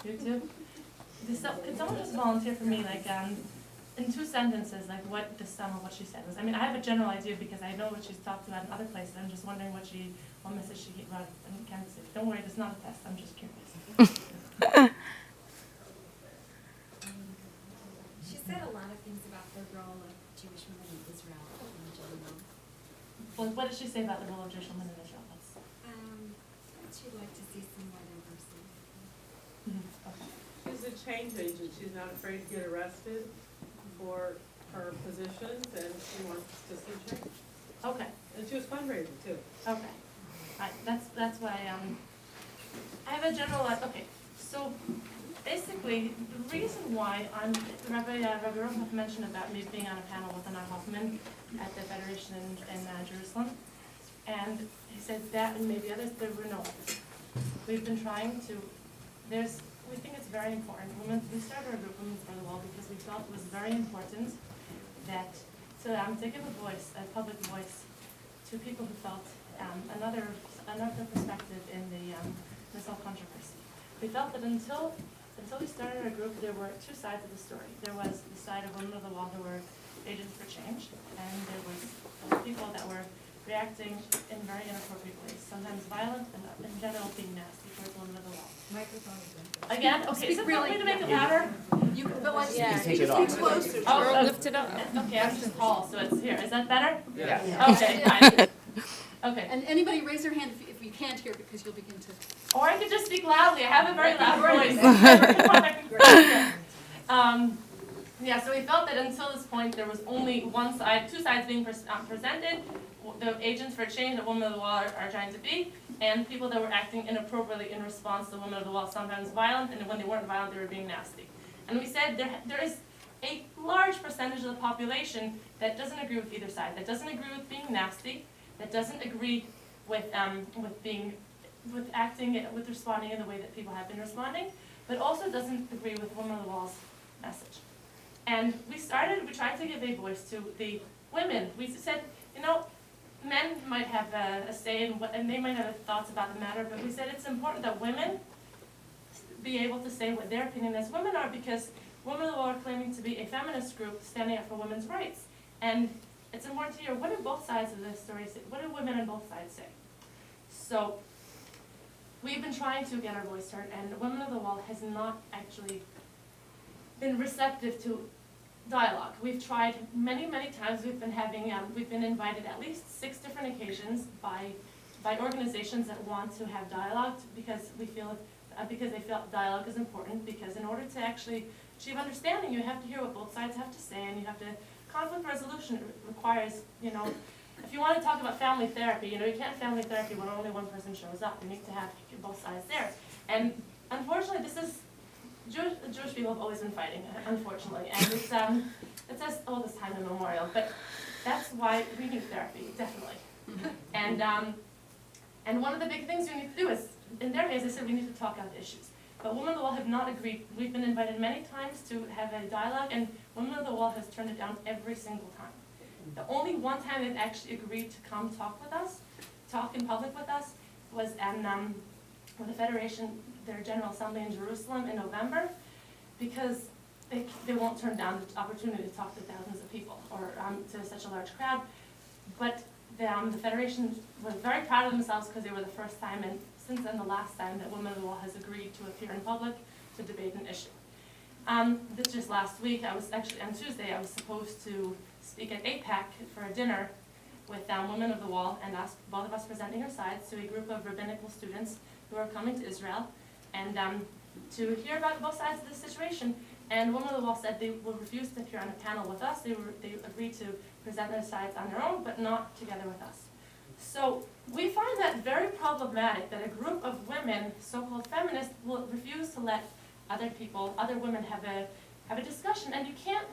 You too? Could someone just volunteer for me, like, in 2 sentences, like what the sum of what she said was? I mean, I have a general idea because I know what she's talked about in other places. I'm just wondering what message she wrote in Kansas City. Don't worry, it's not a test. I'm just curious. She said a lot of things about the role of Jewish women in Israel in general. Well, what did she say about the role of Jewish women in Israel? She'd like to see some more diversity. Okay. She's a change agent. She's not afraid to get arrested for her positions, and she wants to see change. Okay. And she was fundraising too. Okay. That's why I have a general, okay, so basically, the reason why Rabbi Rothhoff mentioned about me being on a panel with Anna Hoffman at the Federation in Jerusalem, and he said that and maybe others, there were no others. We've been trying to, we think it's very important. We started our group, Women for the Wall, because we felt it was very important that to give a voice, a public voice, to people who felt another perspective in this whole controversy. We felt that until we started our group, there were 2 sides of the story. There was the side of Women of the Wall who were agents for change, and there was people that were reacting in very inappropriate ways, sometimes violent, and in general being nasty towards Women of the Wall. Microphone. Again, okay, is it really to make it louder? You can go like Yeah. speak closer. Oh, Lift it up. Okay, I'm just tall, so it's here. Is that better? Yeah. Okay, fine. Okay. And anybody raise their hand if you can't hear, because you'll begin to. Or I could just speak loudly. I have a very loud voice. Yeah, so we felt that until this point there was only one side, 2 sides being presented, the agents for change that Women of the Wall are trying to be, and people that were acting inappropriately in response to Women of the Wall, sometimes violent, and when they weren't violent, they were being nasty. And we said there is a large percentage of the population that doesn't agree with either side, that doesn't agree with being nasty, that doesn't agree with responding in the way that people have been responding, but also doesn't agree with Women of the Wall's message. And we tried to give a voice to the women. We said, men might have a say in and they might have thoughts about the matter, but we said it's important that women be able to say what their opinion is. Women are, because Women of the Wall are claiming to be a feminist group standing up for women's rights. And it's important to hear, what do both sides of this story say? What do women on both sides say? So we've been trying to get our voice heard, and Women of the Wall has not actually been receptive to dialogue. We've tried many, many times. We've been invited at least 6 different occasions by organizations that want to have dialogue because they feel dialogue is important, because in order to actually achieve understanding, you have to hear what both sides have to say, and you have to, conflict resolution requires, if you want to talk about family therapy, you can't family therapy when only one person shows up. You need to have both sides there. And unfortunately, Jewish people have always been fighting, unfortunately, and it's as old as time immemorial. But that's why we need therapy, definitely. And one of the big things we need to do is, in their case, they said we need to talk out the issues. But Women of the Wall have not agreed. We've been invited many times to have a dialogue, and Women of the Wall has turned it down every single time. The only one time they've actually agreed to come talk with us, talk in public with us, was with the Federation, their General Assembly in Jerusalem in November, because they won't turn down the opportunity to talk to thousands of people or to such a large crowd. But the Federation was very proud of themselves because they were the first time, and since then the last time, that Women of the Wall has agreed to appear in public to debate an issue. This just last week, on Tuesday, I was supposed to speak at APAC for a dinner with Women of the Wall, and both of us presenting our sides to a group of rabbinical students who are coming to Israel, and to hear about both sides of the situation. And Women of the Wall said they will refuse to appear on a panel with us. They agreed to present their sides on their own, but not together with us. So we find that very problematic, that a group of women, so-called feminists, will refuse to let other women have a discussion. And you can't,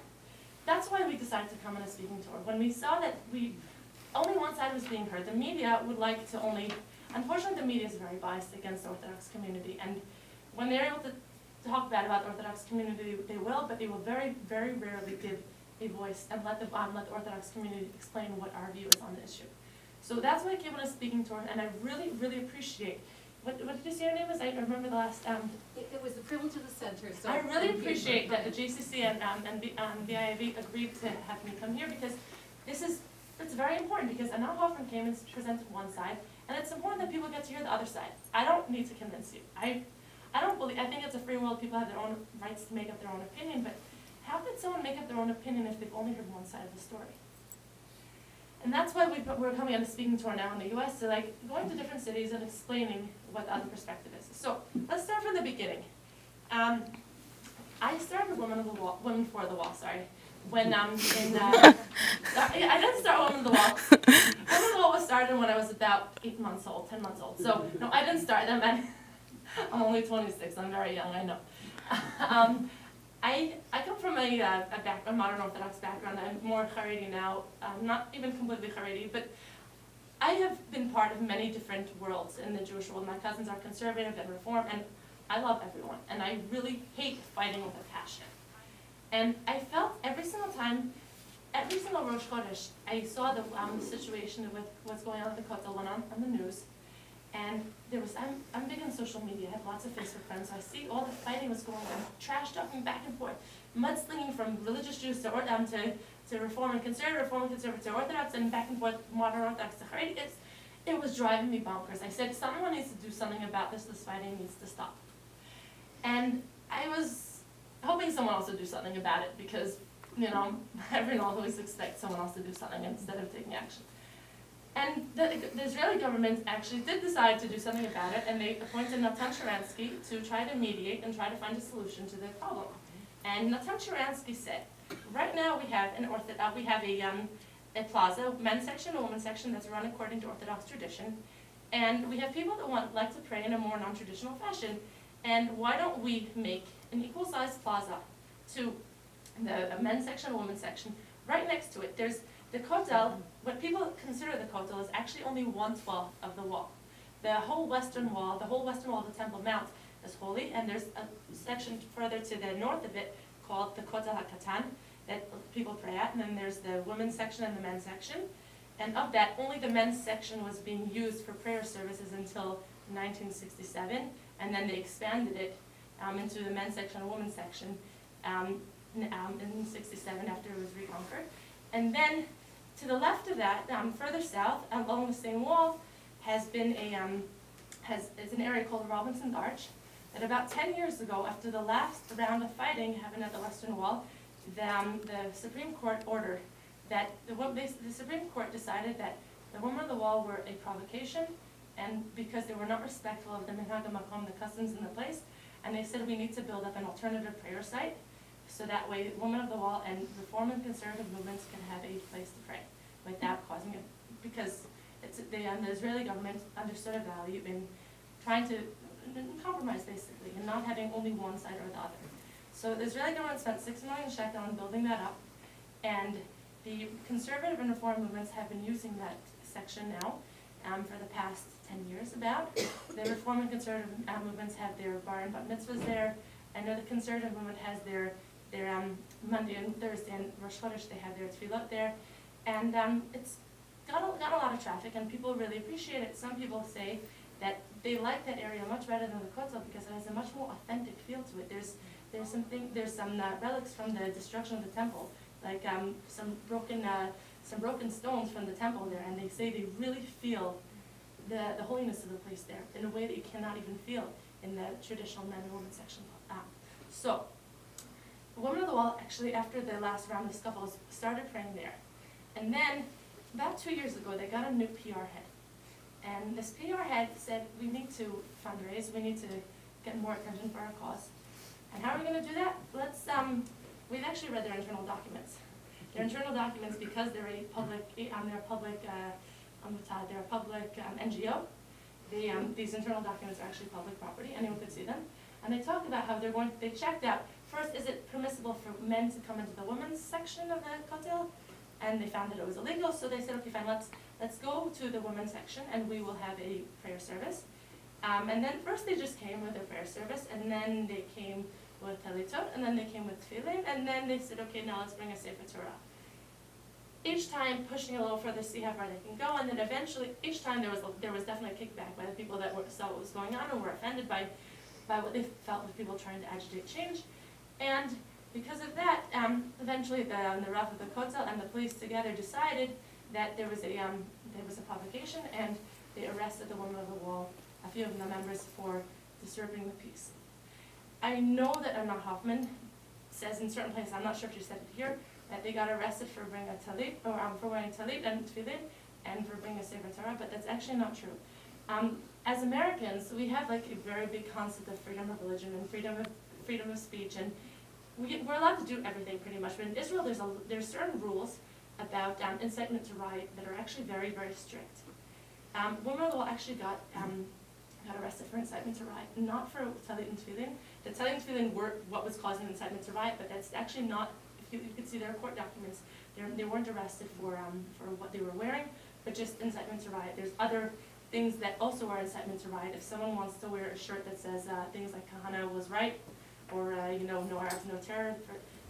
that's why we decided to come on a speaking tour. When we saw that only one side was being heard, the media would like to unfortunately the media is very biased against the Orthodox community. And when they're able to talk bad about the Orthodox community, they will, but they will very, very rarely give a voice and let the Orthodox community explain what our view is on the issue. So that's why I came on a speaking tour, and I really, really appreciate. What did you say your name was? I remember the last. It was the privilege of the center, so. I really appreciate that the GCC and BIAV agreed to have me come here because it's very important because Anna Hoffman came and presented one side, and it's important that people get to hear the other side. I don't need to convince you. I think it's a free world, people have their own rights to make up their own opinion, but how could someone make up their own opinion if they've only heard one side of the story? And that's why we're coming on a speaking tour now in the US, so like going to different cities and explaining what the other perspective is. So let's start from the beginning. I started Women for the Wall, when I didn't start Women of the Wall. Women of the Wall was started when I was about 10 months old. So no, I didn't start them, and I'm only 26, I'm very young, I know. I come from a modern Orthodox background. I'm more Haredi now, not even completely Haredi, but I have been part of many different worlds in the Jewish world. My cousins are conservative and reform, and I love everyone, and I really hate fighting with a passion. And I felt every single time, every single Rosh Chodesh, I saw the situation with what's going on at the Kotel went on the news, and I'm big on social media. I have lots of Facebook friends, so I see all the fighting was going on, trash talking back and forth, mudslinging from religious Jews to Reform and Conservative to Orthodox, and back and forth, modern Orthodox to Haredi. It was driving me bonkers. I said, someone needs to do something about this. This fighting needs to stop. And I was hoping someone else would do something about it because, everyone always expects someone else to do something instead of taking action. And the Israeli government actually did decide to do something about it, and they appointed Natan Sharansky to try to mediate and try to find a solution to the problem. And Natan Sharansky said, right now we have a plaza, men's section, a women's section that's run according to Orthodox tradition, and we have people that like to pray in a more non-traditional fashion. And why don't we make an equal-sized plaza to a men's section, a women's section, right next to it. There's the Kotel. What people consider the Kotel is actually only 1/12 of the wall. The whole Western Wall, of the Temple Mount is holy, and there's a section further to the north of it called the Kotel HaKatan that people pray at, and then there's the women's section and the men's section. And of that, only the men's section was being used for prayer services until 1967, and then they expanded it into the men's section and women's section in 67 after it was reconquered. And then to the left of that, further south, along the same wall, is an area called the Robinson Arch, that about 10 years ago, after the last round of fighting happened at the Western Wall, the Supreme Court ordered that the Supreme Court decided that the Women of the Wall were a provocation, and because they were not respectful of the Minhag HaMakom, the customs in the place, and they said we need to build up an alternative prayer site, so that way Women of the Wall and Reform and Conservative movements can have a place to pray without causing it, because the Israeli government understood a value in trying to compromise basically, and not having only one side or the other. So the Israeli government spent 6 million shekel on building that up, and the conservative and reform movements have been using that section now for the past 10 years about. The reform and conservative movements have their bar and bat mitzvahs there. I know the conservative movement has their Monday and Thursday and Rosh Chodesh, they have their tefillot there. And it's got a lot of traffic, and people really appreciate it. Some people say that they like that area much better than the Kotel because it has a much more authentic feel to it. There's some relics from the destruction of the temple, like some broken stones from the temple there, and they say they really feel the holiness of the place there in a way that you cannot even feel in the traditional men and women section. So, Women of the Wall actually, after the last round of scuffles, started praying there. And then, about 2 years ago, they got a new PR head. And this PR head said, we need to fundraise, we need to get more attention for our cause. And how are we going to do that? We've actually read their internal documents. Their internal documents, because they're a public NGO, these internal documents are actually public property, anyone could see them. And they talk about how they checked out, first, is it permissible for men to come into the women's section of the Kotel? And they found that it was illegal, so they said, okay, fine, let's go to the women's section and we will have a prayer service. And then first they just came with a prayer service, and then they came with talitot, and then they came with tefillin, and then they said, okay, now let's bring a Sefer Torah. Each time pushing a little further, see how far they can go, and then eventually, each time there was definitely a kickback by the people that saw what was going on and were offended by by what they felt was people trying to agitate change. And because of that, eventually the Rav of the Kotel and the police together decided that there was a provocation, and they arrested the woman of the wall, a few of the members, for disturbing the peace. I know that Anna Hoffman says in certain places, I'm not sure if she said it here, that they got arrested for bringing a talit, or for wearing talit and tefillin, and for bringing a sefer Torah, but that's actually not true. As Americans, we have like a very big concept of freedom of religion and freedom of speech, and we're allowed to do everything pretty much. But in Israel, there's certain rules about incitement to riot that are actually very, very strict. Women of the wall actually got arrested for incitement to riot, not for talit and tefillin. The talit and tefillin were what was causing the incitement to riot, but that's actually not. If you could see their court documents, they weren't arrested for what they were wearing, but just incitement to riot. There's other things that also are incitement to riot. If someone wants to wear a shirt that says things like Kahana was right, or no Arabs, no terror,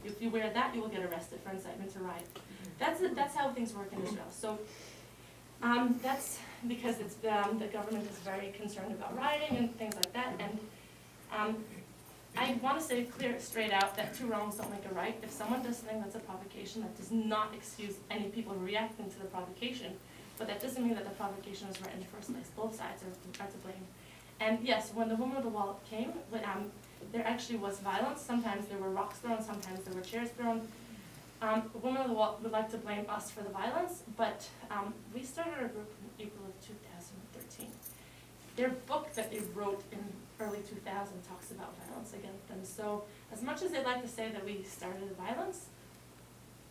if you wear that, you will get arrested for incitement to riot. That's how things work in Israel. So that's because it's the government is very concerned about rioting and things like that. And I want to say straight out that two wrongs don't make a right. If someone does something that's a provocation, that does not excuse any people reacting to the provocation. But that doesn't mean that the provocation was right in the first place. Both sides are to blame. And yes, when the woman of the wall came, there actually was violence. Sometimes there were rocks thrown, sometimes there were chairs thrown. The woman of the wall would like to blame us for the violence, but we started our group in April of 2013. Their book that they wrote in early 2000 talks about violence against them. So as much as they'd like to say that we started the violence,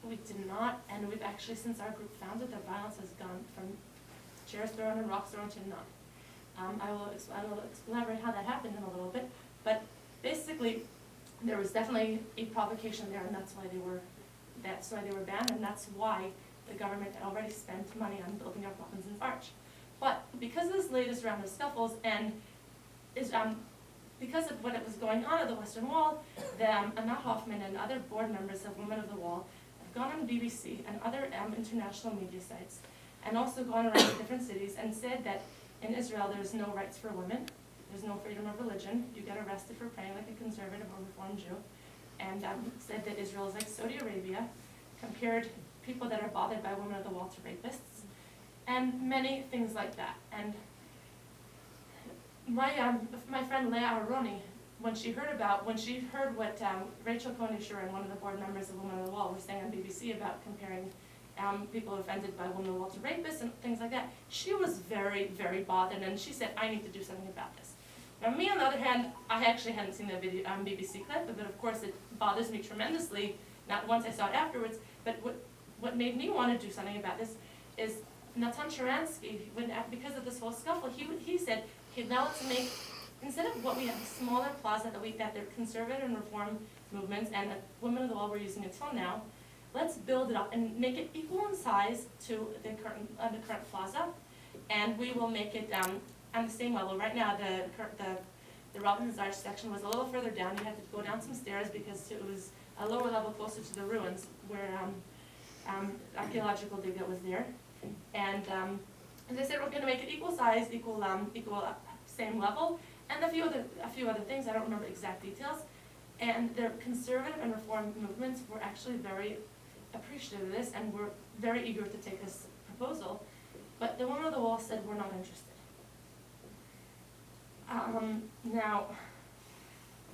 we did not, and we've actually, since our group founded, the violence has gone from chairs thrown and rocks thrown to none. I will elaborate how that happened in a little bit, but basically, there was definitely a provocation there, and that's why they were banned, and that's why the government had already spent money on building up Robinson's Arch. But because of this latest round of scuffles, and because of what was going on at the Wastern Wall, Anat Hoffman and other board members of Women of the Wall have gone on BBC and other international media sites, and also gone around to different cities and said that in Israel there's no rights for women, there's no freedom of religion, you get arrested for praying like a conservative or reformed Jew, and said that Israel is like Saudi Arabia, compared people that are bothered by Women of the Wall to rapists, and many things like that. And my friend Leah Aroni, when she heard what Rachel Koenig-Schur and one of the board members of Women of the Wall were saying on BBC about comparing people offended by Women of the Wall to rapists and things like that, she was very, very bothered, and she said, I need to do something about this. Now me, on the other hand, I actually hadn't seen the video BBC clip, but of course it bothers me tremendously, not once I saw it afterwards, but what made me want to do something about this is Natan Sharansky, because of this whole scuffle, he said, okay, now let's make, instead of what we have, a smaller plaza that the conservative and reform movements and the Women of the Wall we're using until now, let's build it up and make it equal in size to the current plaza, and we will make it on the same level. Right now, the Robinson's Arch section was a little further down. You had to go down some stairs because it was a lower level closer to the ruins where archaeological dig that was there. And as I said, we're going to make it equal size, equal same level, and a few other things. I don't remember exact details. And the conservative and reform movements were actually very appreciative of this and were very eager to take this proposal. But the Women of the Wall said, we're not interested. Now,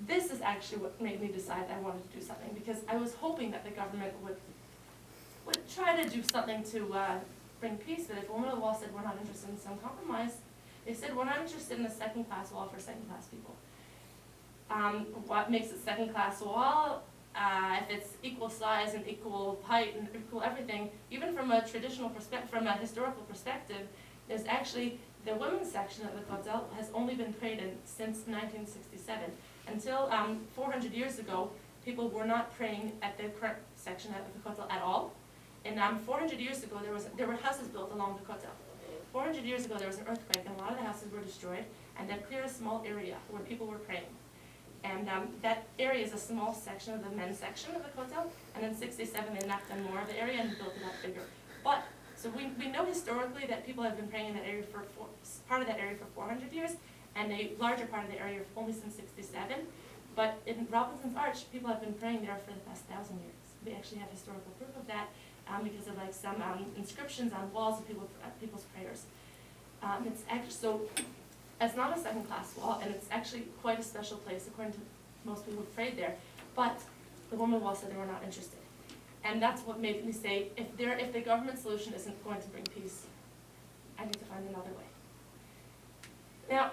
this is actually what made me decide I wanted to do something, because I was hoping that the government would try to do something to bring peace. But if Women of the Wall said we're not interested in some compromise, they said we're not interested in a second-class wall for second-class people. What makes it second-class wall? If it's equal size and equal height and equal everything, even from a traditional perspective, from a historical perspective, there's actually the women's section of the Kotel has only been prayed in since 1967. Until 400 years ago, people were not praying at the current section of the Kotel at all. And 400 years ago, there were houses built along the Kotel. 400 years ago, there was an earthquake, and a lot of the houses were destroyed, and that cleared a small area where people were praying. And that area is a small section of the men's section of the Kotel, and in 67 they knocked down more of the area and built it up bigger. But, so we know historically that people have been praying in that area part of that area for 400 years, and a larger part of the area only since '67. But in Robinson's Arch, people have been praying there for the past 1,000 years. We actually have historical proof of that because of like some inscriptions on walls of people's prayers. It's actually so. It's not a second-class wall, and it's actually quite a special place according to most people who prayed there. But the woman wall said they were not interested, and that's what made me say, if the government solution isn't going to bring peace, I need to find another way. Now,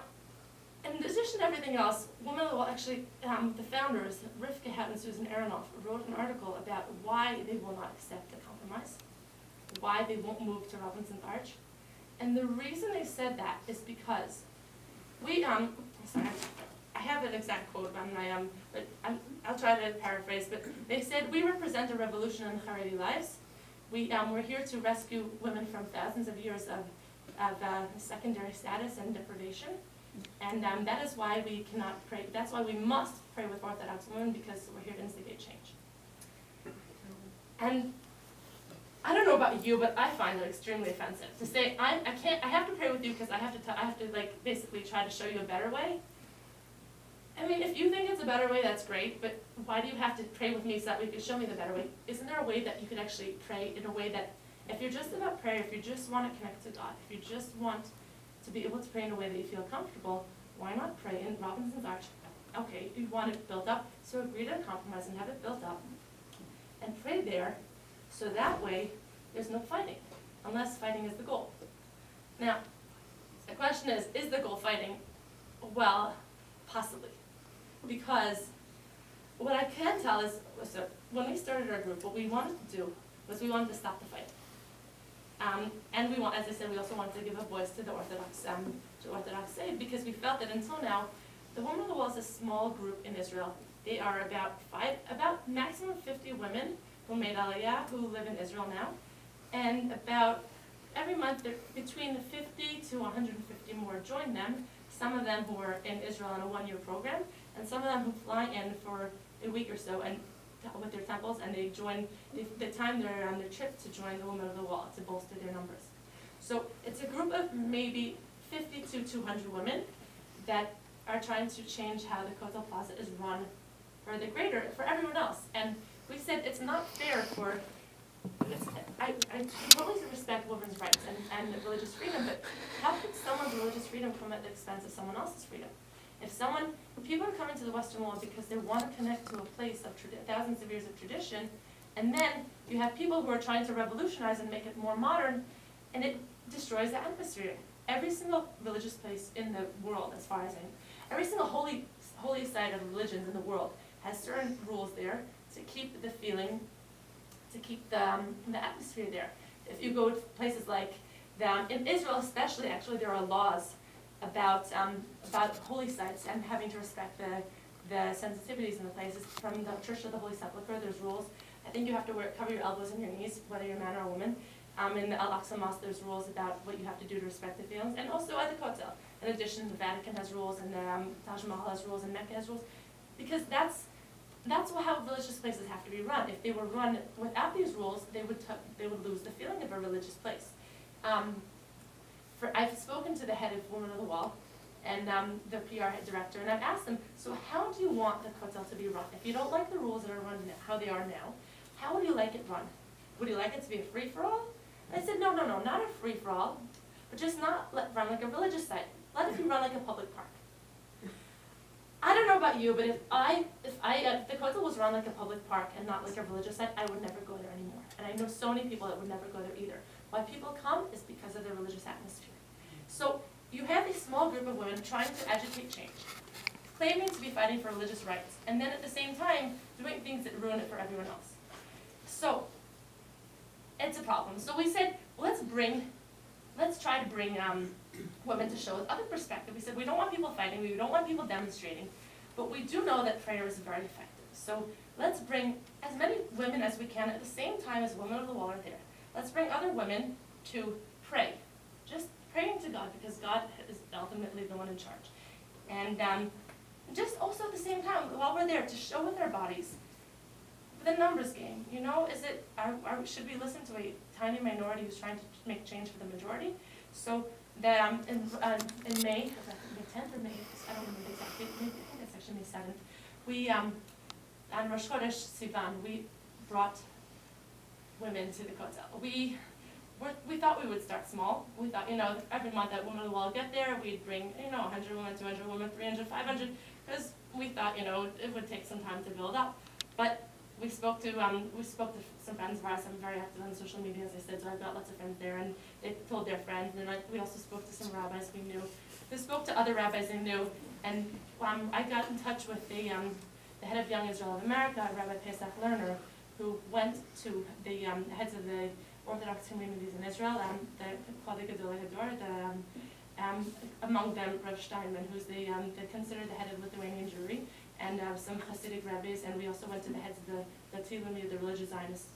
in addition to everything else, Women of the Wall actually, the founders, Rivka Hatt and Susan Aronoff, wrote an article about why they will not accept the compromise, why they won't move to Robinson's Arch. And the reason they said that is because we, sorry, I have an exact quote on my, but I'll try to paraphrase, but they said, we represent a revolution in Haredi lives. We're here to rescue women from thousands of years of secondary status and deprivation. And that is why we cannot pray, that's why we must pray with Orthodox women, because we're here to instigate change. And I don't know about you, but I find it extremely offensive to say, I have to pray with you because I have to like basically try to show you a better way. I mean, if you think it's a better way, that's great, but why do you have to pray with me so that you can show me the better way? Isn't there a way that you could actually pray in a way that, if you're just about prayer, if you just want to connect to God, if you just want to be able to pray in a way that you feel comfortable, why not pray in Robinson's Arch? Okay, you want it built up, so agree to a compromise and have it built up, and pray there, so that way there's no fighting, unless fighting is the goal. Now, the question is the goal fighting? Well, possibly. Because what I can tell is, so when we started our group, what we wanted to do was we wanted to stop the fighting. And we want, as I said, we also wanted to give a voice to the Orthodox faith, because we felt that until now, the Women of the Wall is a small group in Israel. They are about maximum 50 women who made Aliyah, who live in Israel now, and about every month between 50 to 150 more join them. Some of them who are in Israel on a one-year program, and some of them who fly in for a week or so and with their temples, and they join, they time their trip to join the Women of the Wall to bolster their numbers. So it's a group of maybe 50 to 200 women that are trying to change how the Kotel Plaza is run for everyone else. And we said it's not fair for, I totally respect women's rights and religious freedom, but how could someone's religious freedom come at the expense of someone else's freedom? If people are coming to the Western Wall because they want to connect to a place of thousands of years of tradition, and then you have people who are trying to revolutionize and make it more modern, and it destroys the atmosphere. Every single religious place in the world, as far as I know, every single holy site of religions in the world has certain rules there to keep the feeling, to keep the atmosphere there. If you go to places like in Israel especially, actually there are laws about holy sites and having to respect the sensitivities in the places. From the Church of the Holy Sepulchre, there's rules. I think you have to cover your elbows and your knees, whether you're a man or a woman. In the Al-Aqsa Mosque, there's rules about what you have to do to respect the feelings, and also at the Kotel. In addition, the Vatican has rules, and the Taj Mahal has rules, and Mecca has rules, because that's how religious places have to be run. If they were run without these rules, they would lose the feeling of a religious place. I've spoken to the head of Women of the Wall and the PR director, and I've asked them, so how do you want the Kotel to be run? If you don't like the rules that are run now, how they are now, how would you like it run? Would you like it to be a free-for-all? And I said, no, not a free-for-all, but just not run like a religious site. Let it be run like a public park. I don't know about you, but if the Kotel was run like a public park and not like a religious site, I would never go there anymore. And I know so many people that would never go there either. Why people come is because of the religious atmosphere. So you have a small group of women trying to agitate change, claiming to be fighting for religious rights, and then at the same time doing things that ruin it for everyone else. So it's a problem. So we said, let's try to bring women to show with other perspective. We said we don't want people fighting, we don't want people demonstrating, but we do know that prayer is very effective. So let's bring as many women as we can at the same time as Women of the Wall are there. Let's bring other women to pray, just praying to God, because God is ultimately the one in charge. And just also at the same time, while we're there, to show with our bodies the numbers game. You know, should we listen to a tiny minority who's trying to make change for the majority? So that in May, 10th or May, I don't remember the exact date, maybe, I think it's actually May 7th. We, on Rosh Chodesh Sivan, we brought women to the Kotel. We thought we would start small. We thought, every month that Women of the Wall get there, we'd bring, 100 women, 200 women, 300, 500, because we thought, it would take some time to build up. But we spoke to some friends of ours. I'm very active on social media, as I said, so I've got lots of friends there, and they told their friends, and we also spoke to some rabbis we knew. We spoke to other rabbis we knew, and I got in touch with the head of Young Israel of America, Rabbi Pesach Lerner, who went to the heads of the Orthodox communities in Israel, the Kotel Gadol Hador, among them Rav Steinman, who's considered the head of Lithuanian Jewry, and some Hasidic rabbis, and we also went to the heads of the Tzilumi, the religious Zionist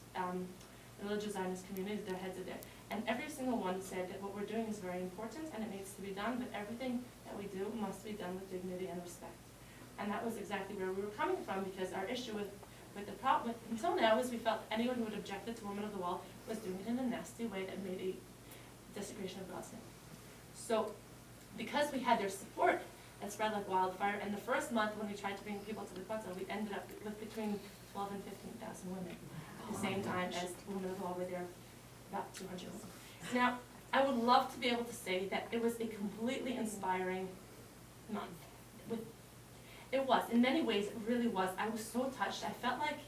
communities, their heads of there. And every single one said that what we're doing is very important and it needs to be done, but everything that we do must be done with dignity and respect. And that was exactly where we were coming from, because our issue with the problem until now is we felt anyone who had objected to Women of the Wall was doing it in a nasty way that made a desecration of God's name. So because we had their support, it spread like wildfire, and the first month when we tried to bring people to the Kotel, we ended up with between 12 and 15,000 women at the same time as Women of the Wall were there, about 200 women. Now, I would love to be able to say that it was a completely inspiring month. It was, in many ways, it really was. I was so touched. I felt like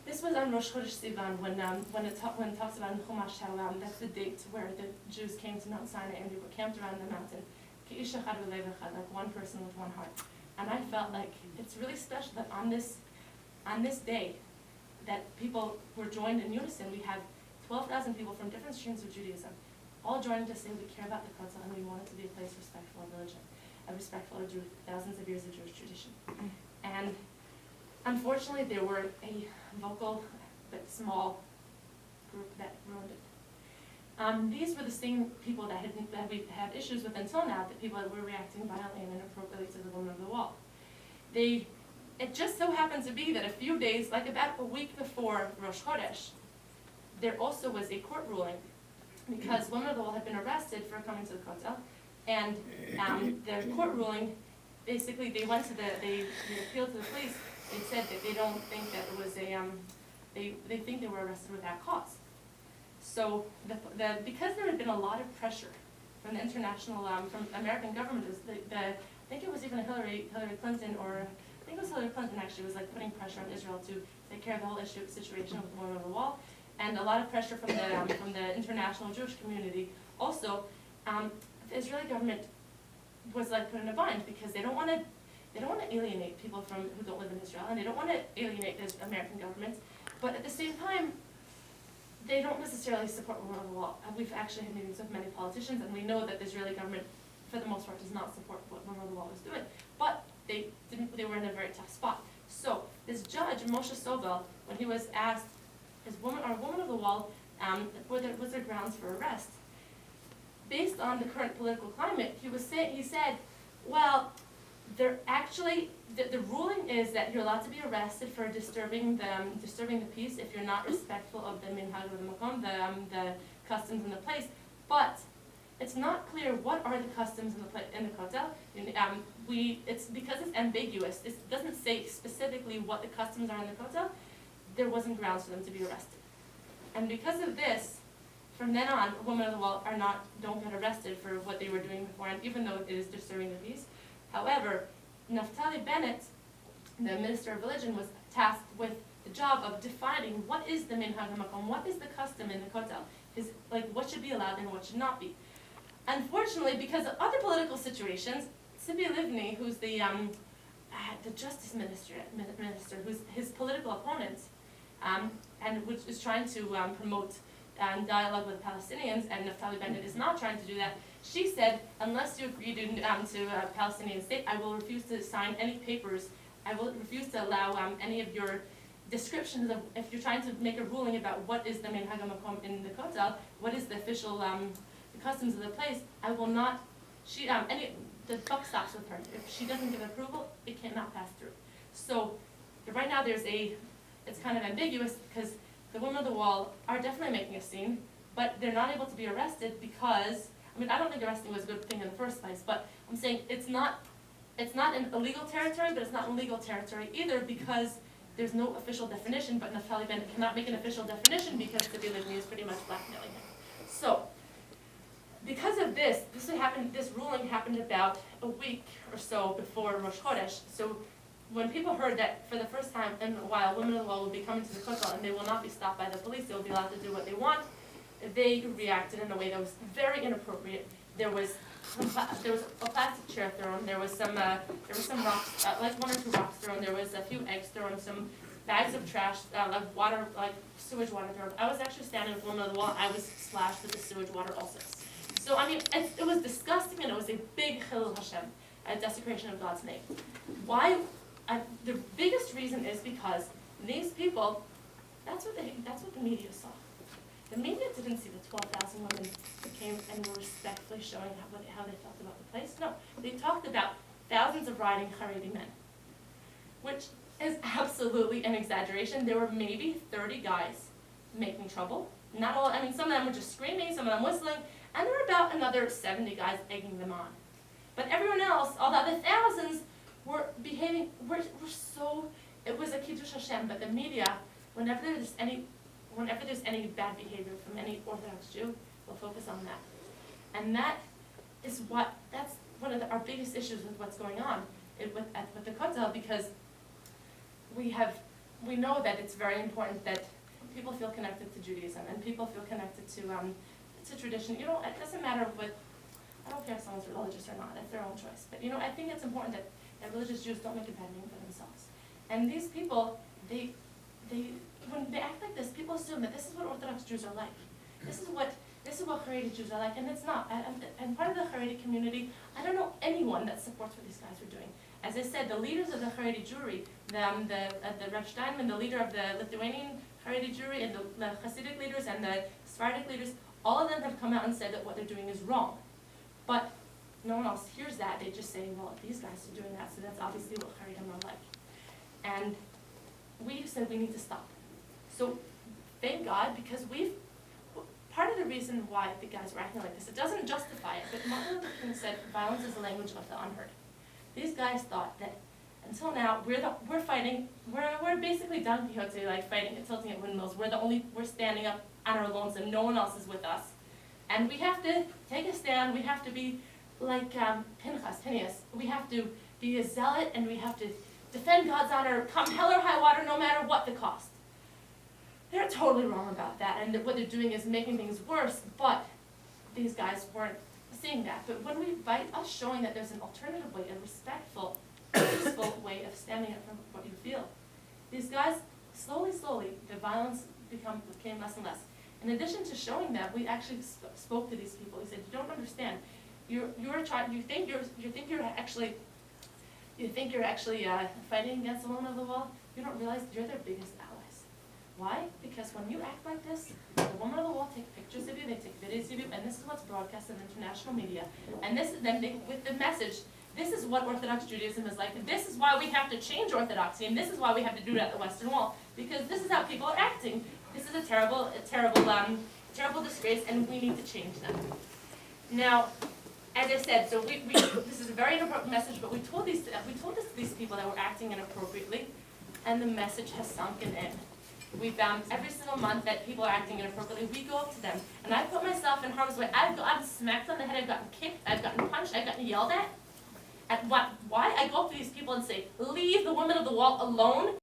this was on Rosh Chodesh Sivan when it talks about in Chumash how that's the date where the Jews came to Mount Sinai and they were camped around the mountain, like one person with one heart. And I felt like it's really special that on this day that people were joined in unison. We have 12,000 people from different streams of Judaism, all joining to say we care about the Kotel and we want it to be a place respectful of religion, respectful of thousands of years of Jewish tradition. And unfortunately, there were a vocal but small group that ruined it. These were the same people that we had issues with until now, the people that were reacting violently and inappropriately to the Women of the Wall. It just so happened to be that a few days, like about a week before Rosh Chodesh, there also was a court ruling, because Women of the Wall had been arrested for coming to the Kotel, and the court ruling, basically they appealed to the police. They said that they don't think that it was they think they were arrested without cause. So because there had been a lot of pressure from the international, from American government, I think it was even Hillary Clinton, or I think it was Hillary Clinton actually, was like putting pressure on Israel to take care of the whole situation with the Women of the Wall, and a lot of pressure from the international Jewish community. Also, the Israeli government was like put in a bind, because they don't want to alienate people who don't live in Israel, and they don't want to alienate the American government, but at the same time, they don't necessarily support Women of the Wall. We've actually had meetings with many politicians, and we know that the Israeli government, for the most part, does not support what Women of the Wall was doing. But they were in a very tough spot. So this judge, Moshe Sobel, when he was asked, are Women of the Wall, was there grounds for arrest? Based on the current political climate, he said, well, they're actually, the ruling is that you're allowed to be arrested for disturbing the peace if you're not respectful of the minhag of the makom, the customs in the place. But it's not clear what are the customs in the Kotel. It's because it's ambiguous. It doesn't say specifically what the customs are in the Kotel. There wasn't grounds for them to be arrested, and because of this, from then on, Women of the Wall don't get arrested for what they were doing before, and even though it is disturbing the peace. However, Naftali Bennett, the Minister of Religion, was tasked with the job of defining what is the minhag hamakom, what is the custom in the Kotel, what should be allowed and what should not be. Unfortunately, because of other political situations, Tzipi Livni, who's the Justice Minister, who's his political opponent, and which is trying to promote dialogue with Palestinians, and Naftali Bennett is not trying to do that. She said, unless you agree to a Palestinian state, I will refuse to sign any papers. I will refuse to allow any of your descriptions of, if you're trying to make a ruling about what is the minhag hamakom in the Kotel, what is the official the customs of the place, I will not, the buck stops with her. If she doesn't give approval, it cannot pass through. So right now it's kind of ambiguous, because the Women of the Wall are definitely making a scene, but they're not able to be arrested because I mean, I don't think arresting was a good thing in the first place, but I'm saying it's not in illegal territory, but it's not in legal territory either, because there's no official definition, but Naftali Bennett cannot make an official definition because Tzipi Livni is pretty much blackmailing him. So, because of this ruling happened about a week or so before Rosh Chodesh. So when people heard that for the first time in a while, women of the wall will be coming to the Kotel and they will not be stopped by the police, they will be allowed to do what they want, they reacted in a way that was very inappropriate. There was a plastic chair thrown, there was some rocks, like 1 or 2 rocks thrown, there was a few eggs thrown, some bags of trash, like water, like sewage water thrown. I was actually standing with women of the wall, I was splashed with the sewage water also. So I mean, it was disgusting, and it was a big Chilul Hashem, a desecration of God's name. Why? The biggest reason is because these people, that's what the media saw. The media didn't see the 12,000 women who came and were respectfully showing how they felt about the place. No, they talked about thousands of riding Haredi men, which is absolutely an exaggeration. There were maybe 30 guys making trouble. Not all. I mean, some of them were just screaming, some of them whistling. And there were about another 70 guys egging them on. But everyone else, all the other thousands, were behaving, were so, it was a Kiddush Hashem, but the media, whenever there's any bad behavior from any Orthodox Jew, will focus on that. And that's one of our biggest issues with what's going on with the Kotel, because we know that it's very important that people feel connected to Judaism and people feel connected to tradition. You know, it doesn't matter I don't care if someone's religious or not, that's their own choice. But you know, I think it's important that religious Jews don't make a bad name for themselves. And these people, when they act like this, people assume that this is what Orthodox Jews are like. This is what Haredi Jews are like, and it's not. And part of the Haredi community, I don't know anyone that supports what these guys are doing. As I said, the leaders of the Haredi Jewry, the Rav Steinman, the leader of the Lithuanian Haredi Jewry, and the Hasidic leaders and the Sephardic leaders, all of them have come out and said that what they're doing is wrong. But no one else hears that. They just say, well, these guys are doing that, so that's obviously what Haredim are like. And we said we need to stop. So thank God, because part of the reason why the guys were acting like this, it doesn't justify it, but Martin Luther King said violence is the language of the unheard. These guys thought that until now, we're fighting, we're basically Don Quixote, like fighting and tilting at windmills. We're standing up on our lonesome, no one else is with us. And we have to take a stand, we have to be like Pinchas, we have to be a zealot, and we have to defend God's honor, come hell or high water, no matter what the cost. They're totally wrong about that, and what they're doing is making things worse, but these guys weren't seeing that. But by us showing that there's an alternative way, a respectful, peaceful way of standing up for what you feel, these guys, slowly, the violence became less and less. In addition to showing that, we actually spoke to these people. We said, you don't understand. You think you're actually fighting against the woman of the wall. You don't realize you're their biggest allies. Why? Because when you act like this, the woman of the wall take pictures of you, they take videos of you, and this is what's broadcast in international media. And this is with the message. This is what Orthodox Judaism is like. This is why we have to change Orthodoxy, and this is why we have to do it at the Western Wall, because this is how people are acting. This is a terrible disgrace, and we need to change them. Now, as I said, so this is a very important message, but we told this to these people that were acting inappropriately, and the message has sunken in. We found every single month that people are acting inappropriately. We go up to them, and I put myself in harm's way. I've gotten smacked on the head, I've gotten kicked, I've gotten punched, I've gotten yelled at. And why? I go up to these people and say, leave the women of the wall alone.